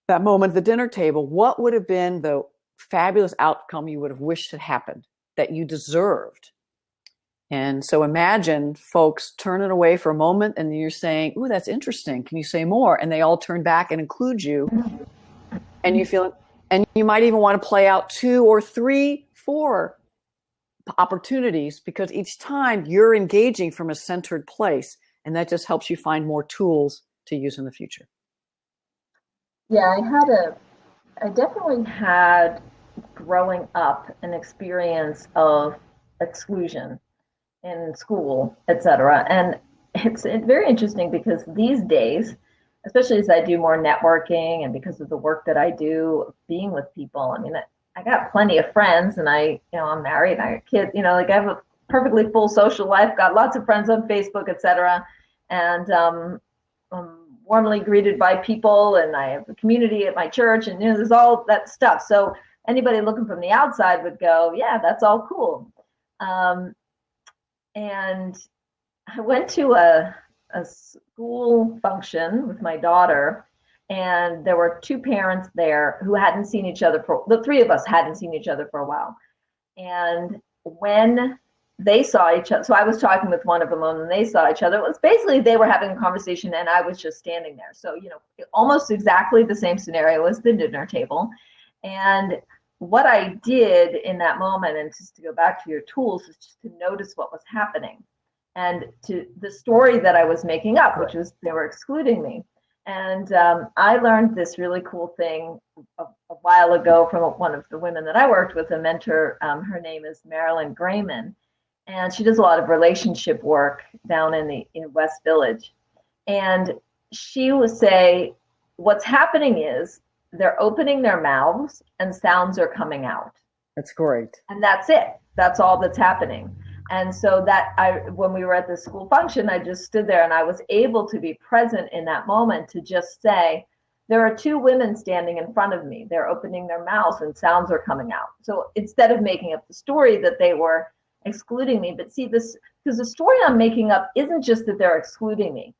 that moment at the dinner table, what would have been the fabulous outcome you would have wished had happened that you deserved? And so imagine folks turning away for a moment and you're saying, ooh, that's interesting. Can you say more? And they all turn back and include you. And you feel, And you might even want to play out 2 or 3, 4 opportunities, because each time you're engaging from a centered place, and that just helps you find more tools to use in the future. Yeah, I definitely had growing up an experience of exclusion in school, etc. And it's very interesting because these days, especially as I do more networking and because of the work that I do being with people, I mean, I got plenty of friends, and I'm married, I have kids, like I have a perfectly full social life, got lots of friends on Facebook, etc. And I'm warmly greeted by people, and I have a community at my church, and there's all that stuff. So anybody looking from the outside would go, yeah, that's all cool. And I went to a school function with my daughter, and there were 2 parents there who hadn't seen each other the 3 of us hadn't seen each other for a while. And when they saw each other, so I was talking with one of them, and they saw each other. It was basically they were having a conversation, and I was just standing there. So, almost exactly the same scenario as the dinner table. And what I did in that moment, and just to go back to your tools, is just to notice what was happening, and to the story that I was making up, which was they were excluding me. And I learned this really cool thing a while ago from one of the women that I worked with, a mentor. Her name is Marilyn Grayman, and she does a lot of relationship work down in West Village. And she would say, what's happening is they're opening their mouths and sounds are coming out. That's great. And that's it. That's all that's happening. And so when we were at the school function, I just stood there, and I was able to be present in that moment to just say, there are 2 women standing in front of me. They're opening their mouths and sounds are coming out. So instead of making up the story that they were excluding me, but see this, because the story I'm making up isn't just that they're excluding me.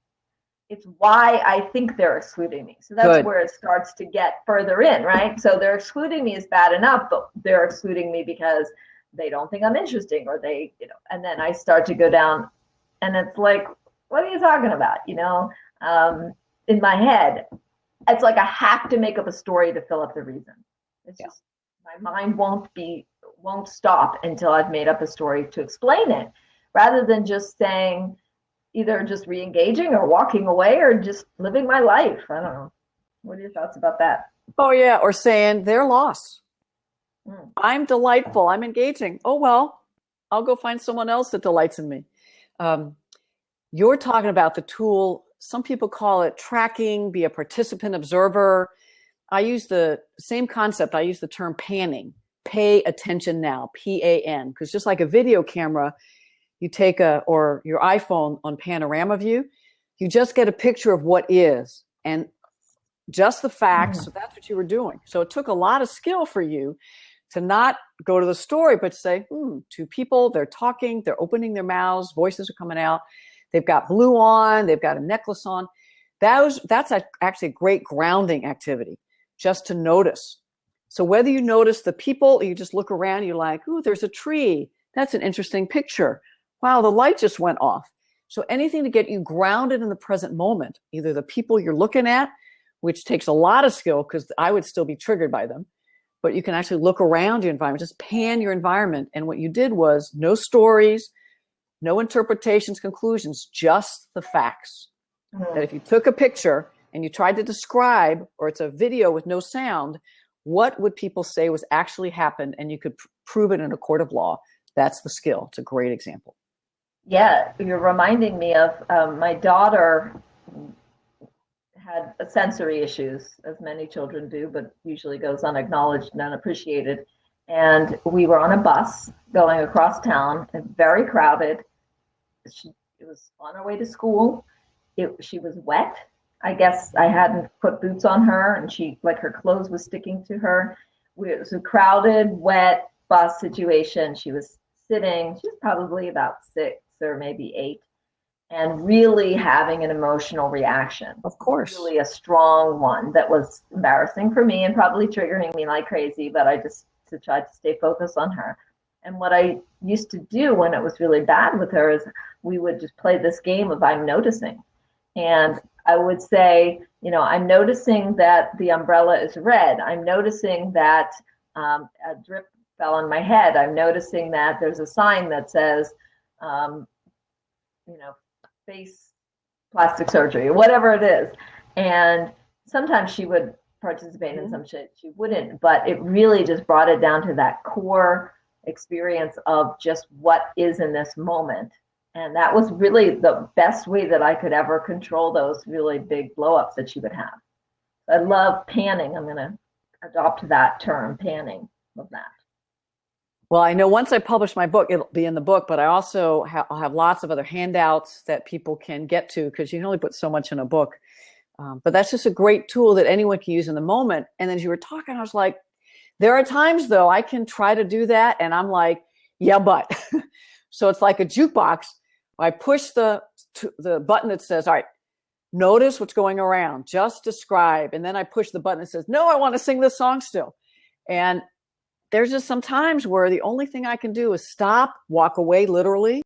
It's why I think they're excluding me. So that's Good. where it starts to get further in, right? So they're excluding me is bad enough, but they're excluding me because they don't think I'm interesting, or they, and then I start to go down, and it's like, what are you talking about? In my head, it's like I have to make up a story to fill up the reason. It's just, my mind won't stop until I've made up a story to explain it, rather than just saying, either just re-engaging or walking away or just living my life. I don't know. What are your thoughts about that? Oh, yeah. Or saying they're lost. I'm delightful. I'm engaging. Oh, well, I'll go find someone else that delights in me. You're talking about the tool. Some people call it tracking, be a participant observer. I use the same concept. I use the term panning. Pay attention now, PAN, because just like a video camera, you take or your iPhone on panorama view, you just get a picture of what is and just the facts. So that's what you were doing. So it took a lot of skill for you to not go to the story, but to say, 2 people, they're talking, they're opening their mouths, voices are coming out, they've got blue on, they've got a necklace on. That's actually a great grounding activity, just to notice. So whether you notice the people, or you just look around, you're like, ooh, there's a tree. That's an interesting picture. Wow, the light just went off. So anything to get you grounded in the present moment, either the people you're looking at, which takes a lot of skill because I would still be triggered by them, but you can actually look around your environment, just pan your environment. And what you did was no stories, no interpretations, conclusions, just the facts. That if you took a picture and you tried to describe, or it's a video with no sound, what would people say was actually happened, and you could prove it in a court of law. That's the skill. It's a great example. Yeah, you're reminding me of my daughter had sensory issues, as many children do, but usually goes unacknowledged and unappreciated. And we were on a bus going across town, and very crowded. It was on her way to school. She was wet. I guess I hadn't put boots on her, and her clothes was sticking to her. It was a crowded, wet bus situation. She was sitting. She was probably about 6 or maybe 8, and really having an emotional reaction. Of course. Really a strong one that was embarrassing for me and probably triggering me like crazy, but I just tried to stay focused on her. And what I used to do when it was really bad with her is we would just play this game of I'm noticing. And I would say, I'm noticing that the umbrella is red. I'm noticing that a drip fell on my head. I'm noticing that there's a sign that says, um, face plastic surgery, or whatever it is. And sometimes she would participate in some shit, she wouldn't. But it really just brought it down to that core experience of just what is in this moment. And that was really the best way that I could ever control those really big blow-ups that she would have. I love panning. I'm going to adopt that term, panning. Love that. Well, I know once I publish my book, it'll be in the book, but I also I'll have lots of other handouts that people can get to, because you can only put so much in a book. But that's just a great tool that anyone can use in the moment. And then as you were talking, I was like, there are times, though, I can try to do that, and I'm like, yeah, but. So it's like a jukebox. I push the button that says, all right, notice what's going around, just describe. And then I push the button that says, no, I want to sing this song still. And there's just some times where the only thing I can do is stop, walk away, literally.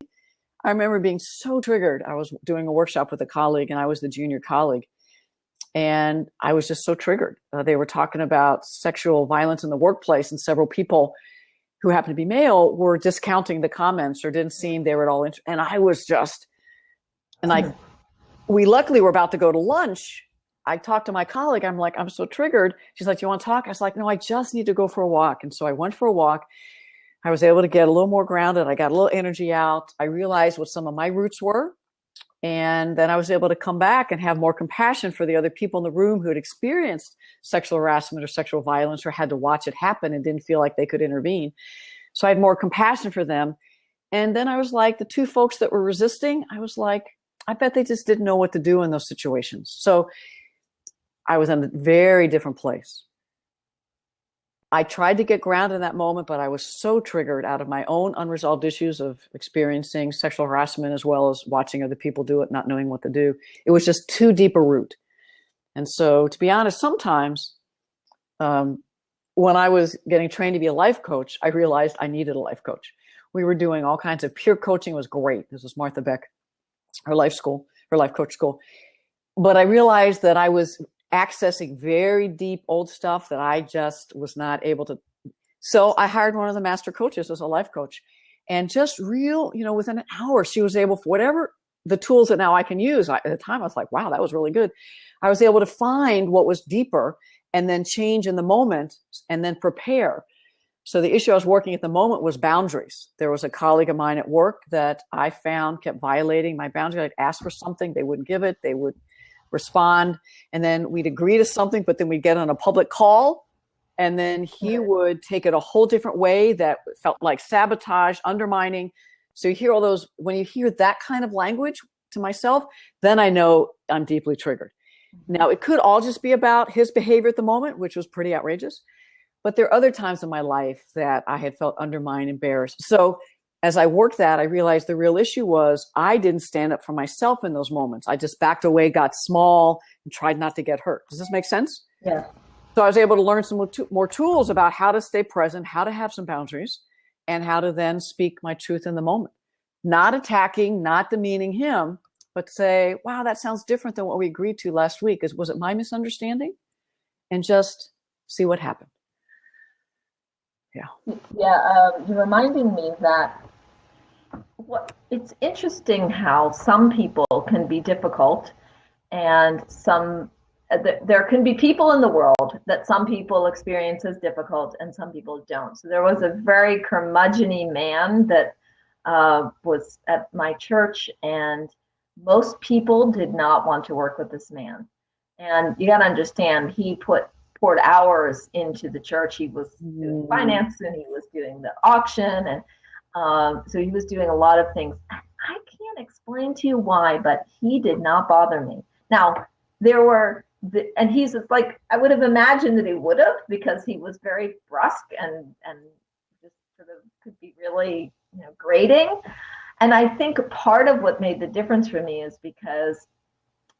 I remember being so triggered. I was doing a workshop with a colleague, and I was the junior colleague. And I was just so triggered. They were talking about sexual violence in the workplace, and several people who happened to be male were discounting the comments or didn't seem they were at all interested. And I was just, and we luckily were about to go to lunch. I talked to my colleague. I'm like, I'm so triggered. She's like, do you want to talk? I was like, no, I just need to go for a walk. And so I went for a walk. I was able to get a little more grounded. I got a little energy out. I realized what some of my roots were. And then I was able to come back and have more compassion for the other people in the room who had experienced sexual harassment or sexual violence or had to watch it happen and didn't feel like they could intervene. So I had more compassion for them. And then I was like, the two folks that were resisting, I was like, I bet they just didn't know what to do in those situations. So I was in a very different place. I tried to get grounded in that moment, but I was so triggered out of my own unresolved issues of experiencing sexual harassment as well as watching other people do it, not knowing what to do. It was just too deep a root. And so, to be honest, sometimes when I was getting trained to be a life coach, I realized I needed a life coach. We were doing all kinds of peer coaching. It was great. This was Martha Beck, her life coach school. But I realized that I was accessing very deep old stuff that I just was not able to. So I hired one of the master coaches as a life coach, and just within an hour, she was able, for whatever the tools that now I can use. At the time, I was like, wow, that was really good. I was able to find what was deeper and then change in the moment and then prepare. So the issue I was working at the moment was boundaries. There was a colleague of mine at work that I found kept violating my boundary. I'd ask for something, they wouldn't give it. They would respond, and then we'd agree to something, but then we'd get on a public call, and then he would take it a whole different way that felt like sabotage, undermining. So you hear all those, when you hear that kind of language to myself, then I know I'm deeply triggered. Now, it could all just be about his behavior at the moment, which was pretty outrageous, but there are other times in my life that I had felt undermined, embarrassed. So as I worked that, I realized the real issue was I didn't stand up for myself in those moments. I just backed away, got small, and tried not to get hurt. Does this make sense? Yeah. So I was able to learn some more tools about how to stay present, how to have some boundaries, and how to then speak my truth in the moment. Not attacking, not demeaning him, but say, wow, that sounds different than what we agreed to last week. Was it my misunderstanding? And just see what happened. Yeah. Yeah, you're reminding me that it's interesting how some people can be difficult, and there can be people in the world that some people experience as difficult and some people don't. So there was a very curmudgeon-y man that was at my church, and most people did not want to work with this man. And you got to understand, he poured hours into the church. He was doing finance, and he was doing the auction, and so he was doing a lot of things. I can't explain to you why, but he did not bother me. Now, and he's just like, I would have imagined that he would have, because he was very brusque and just sort of could be really, grating. And I think part of what made the difference for me is because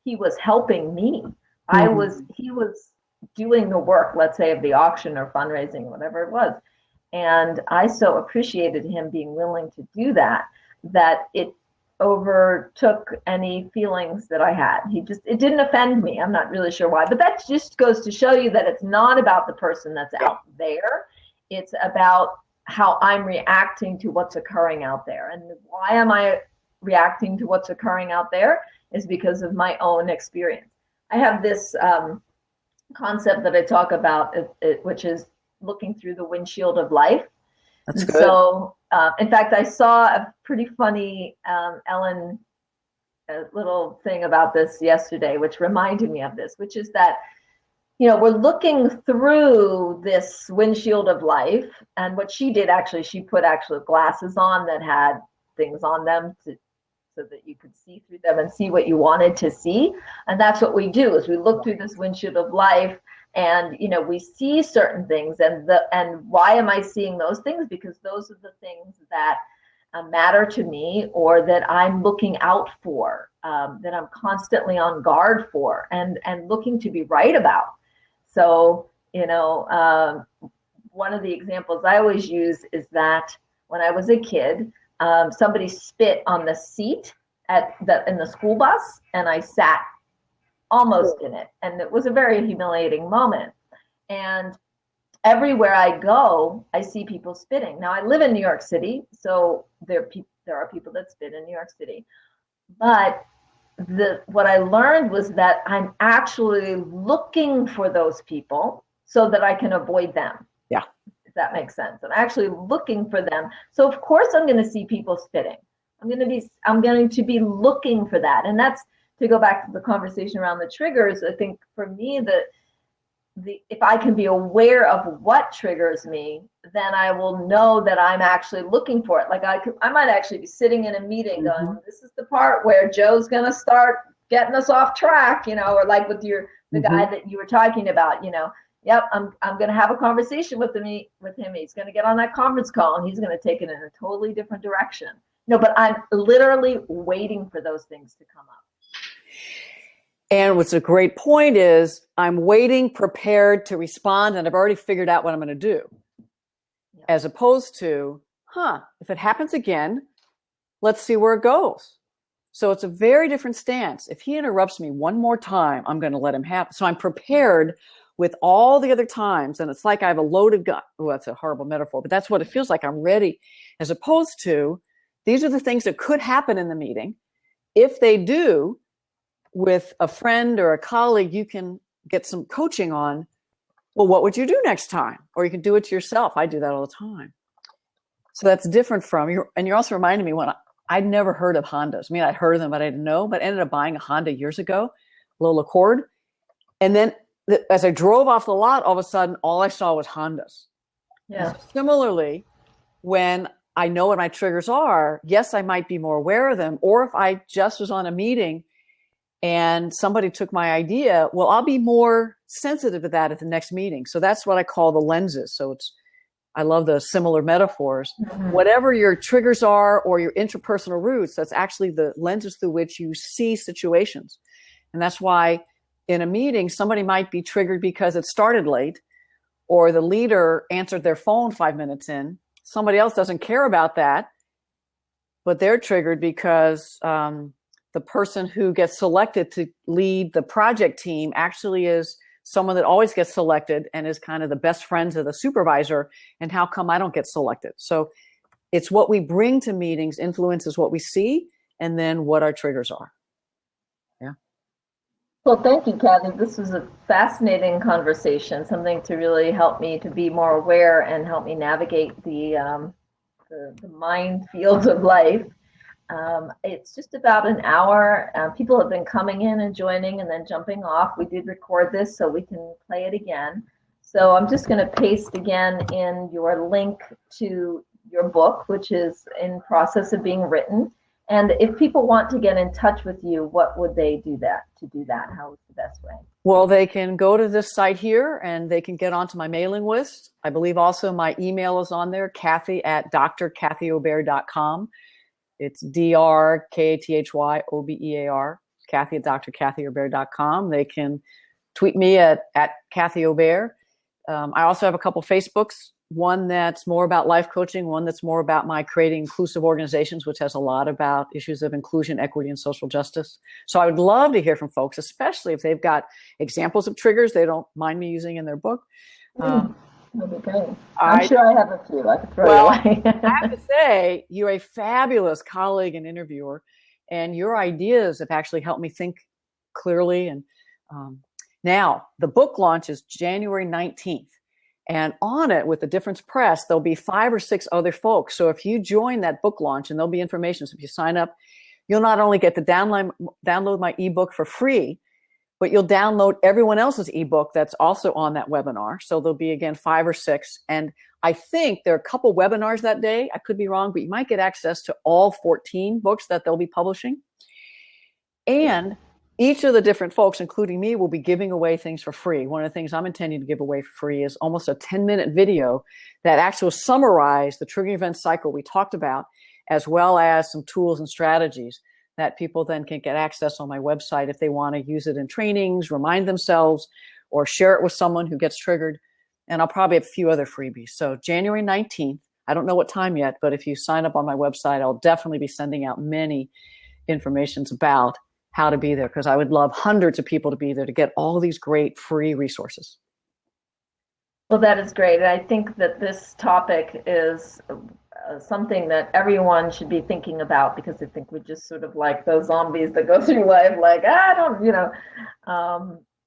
he was helping me. He was doing the work, let's say, of the auction or fundraising, whatever it was. And I so appreciated him being willing to do that it overtook any feelings that I had. It didn't offend me. I'm not really sure why, but that just goes to show you that it's not about the person that's out there. It's about how I'm reacting to what's occurring out there. And why am I reacting to what's occurring out there is because of my own experience. I have this concept that I talk about, which is looking through the windshield of life. That's good. So, in fact, I saw a pretty funny Ellen little thing about this yesterday, which reminded me of this, which is that, we're looking through this windshield of life. And what she did, she put actual glasses on that had things on them so that you could see through them and see what you wanted to see. And that's what we do, is we look through this windshield of life, and we see certain things. And why am I seeing those things? Because those are the things that matter to me, or that I'm looking out for, that I'm constantly on guard for, and looking to be right about. So, one of the examples I always use is that when I was a kid, somebody spit on the seat in the school bus, and I sat almost in it. And it was a very humiliating moment. And everywhere I go, I see people spitting. Now, I live in New York City, so there are people that spit in New York City. But what I learned was that I'm actually looking for those people so that I can avoid them. Yeah. If that makes sense. I'm actually looking for them. So of course I'm going to see people spitting. I'm going to be looking for that. And that's, to go back to the conversation around the triggers, I think for me, if I can be aware of what triggers me, then I will know that I'm actually looking for it. Like I might actually be sitting in a meeting going, this is the part where Joe's going to start getting us off track, or like with the guy that you were talking about, yep, I'm going to have a conversation with him. He's going to get on that conference call, and he's going to take it in a totally different direction. But I'm literally waiting for those things to come up. And what's a great point is I'm waiting, prepared to respond, and I've already figured out what I'm going to do. Yeah. As opposed to, if it happens again, let's see where it goes. So it's a very different stance. If he interrupts me one more time, I'm going to let him happen. So I'm prepared with all the other times, and it's like I have a loaded gun. Oh, that's a horrible metaphor, but that's what it feels like. I'm ready, as opposed to, these are the things that could happen in the meeting. If they do, with a friend or a colleague, you can get some coaching on, well, what would you do next time? Or you can do it to yourself. I do that all the time. So that's different from you. And you're also reminding me when I'd never heard of Hondas. I mean, I'd heard of them, but I didn't know, but I ended up buying a Honda years ago, a little Accord. And then as I drove off the lot, all of a sudden, all I saw was Hondas. Yeah. So similarly, when I know what my triggers are, yes, I might be more aware of them. Or if I just was on a meeting and somebody took my idea, well, I'll be more sensitive to that at the next meeting. So that's what I call the lenses. So I love the similar metaphors. Mm-hmm. Whatever your triggers are or your interpersonal roots, that's actually the lenses through which you see situations. And that's why in a meeting, somebody might be triggered because it started late, or the leader answered their phone 5 minutes in. Somebody else doesn't care about that, but they're triggered because the person who gets selected to lead the project team actually is someone that always gets selected and is kind of the best friends of the supervisor. And how come I don't get selected? So it's what we bring to meetings influences what we see, and then what our triggers are. Yeah. Well, thank you, Kathy. This was a fascinating conversation, something to really help me to be more aware and help me navigate the minefields of life. It's just about an hour. People have been coming in and joining and then jumping off. We did record this so we can play it again. So I'm just going to paste again in your link to your book, which is in process of being written. And if people want to get in touch with you, what would they do to do that? How is the best way? Well, they can go to this site here and they can get onto my mailing list. I believe also my email is on there, Kathy@drkathyobear.com. It's DRKATHYOBEAR, Kathy@drkathyobear.com. They can tweet me at Kathy Obear. I also have a couple Facebooks one that's more about life coaching, one that's more about my creating inclusive organizations, which has a lot about issues of inclusion, equity, and social justice. So I would love to hear from folks, especially if they've got examples of triggers they don't mind me using in their book. That'd be great. I'm sure I have a few. I could throw you away. I have to say, you're a fabulous colleague and interviewer, and your ideas have actually helped me think clearly. And now the book launch is January 19th. And on it, with the Difference Press, there'll be 5 or 6 other folks. So if you join that book launch, and there'll be information, so if you sign up, you'll not only get to download my ebook for free, but you'll download everyone else's ebook that's also on that webinar. So there'll be, again, 5 or 6. And I think there are a couple webinars that day. I could be wrong, but you might get access to all 14 books that they'll be publishing. And each of the different folks, including me, will be giving away things for free. One of the things I'm intending to give away for free is almost a 10-minute video that actually will summarize the triggering event cycle we talked about, as well as some tools and strategies that people then can get access on my website if they want to use it in trainings, remind themselves, or share it with someone who gets triggered. And I'll probably have a few other freebies. So January 19th, I don't know what time yet, but if you sign up on my website, I'll definitely be sending out many informations about how to be there, because I would love hundreds of people to be there to get all these great free resources. Well, that is great. And I think that this topic is something that everyone should be thinking about, because I think we're just sort of like those zombies that go through life like, I don't,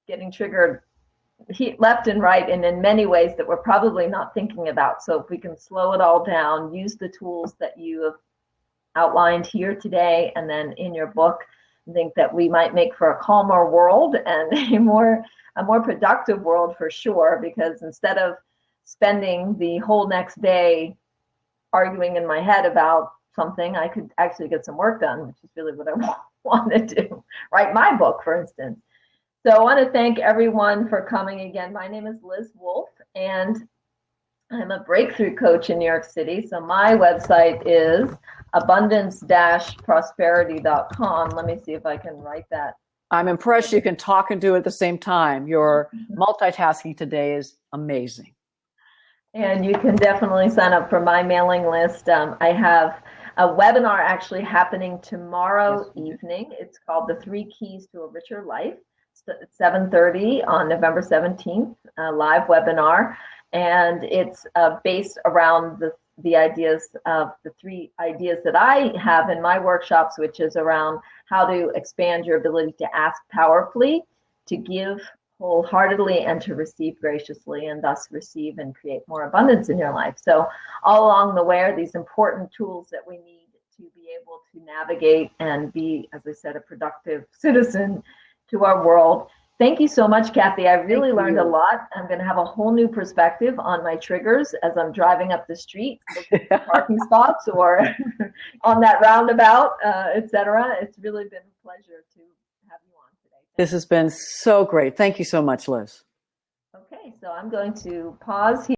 getting triggered left and right, and in many ways that we're probably not thinking about. So if we can slow it all down, use the tools that you have outlined here today and then in your book, I think that we might make for a calmer world and a more productive world for sure, because instead of spending the whole next day arguing in my head about something, I could actually get some work done, which is really what I want to do. Write my book, for instance. So I want to thank everyone for coming again. My name is Liz Wolfe, and I'm a breakthrough coach in New York City. So my website is abundance-prosperity.com. Let me see if I can write that. I'm impressed you can talk and do it at the same time. Your multitasking today is amazing. And you can definitely sign up for my mailing list. I have a webinar actually happening tomorrow evening. It's called The 3 Keys to a Richer Life. It's 7:30 on November 17th, a live webinar. And it's based around the ideas of the 3 ideas that I have in my workshops, which is around how to expand your ability to ask powerfully, to give wholeheartedly, and to receive graciously, and thus receive and create more abundance in your life. So all along the way are these important tools that we need to be able to navigate and be, as I said, a productive citizen to our world. Thank you so much, Kathy. I really learned a lot. I'm going to have a whole new perspective on my triggers as I'm driving up the street, looking for parking spots or on that roundabout, etc. It's really been a pleasure to have you on today. This has been so great. Thank you so much, Liz. Okay, so I'm going to pause here.